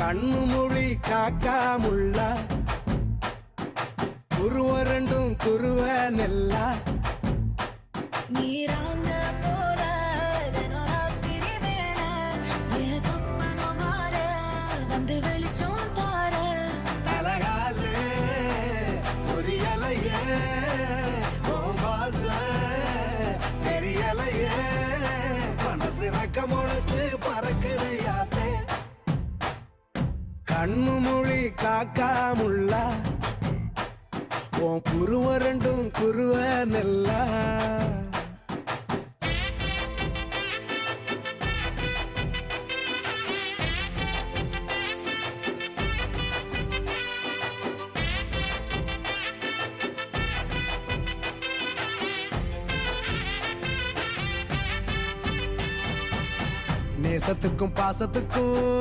கண்ணு மொழி காக்காமுள்ள குருவ ரெண்டும் குருவ நெல்லா நீராங்க போல தினராத்திரி வேண என் சொப்பனம் மாற வந்து வெளிச்சம் தார தலகாலே பொரியலையே ஓம்பாச பெரியலையே மனசு ரக்க முளைச்சு பறக்குது யாத்தே கண்ணு மொழி காக்காமுள்ள உன் குருவ ரெண்டும் குருவ நெல்லா நேசத்துக்கும் பாசத்துக்கும்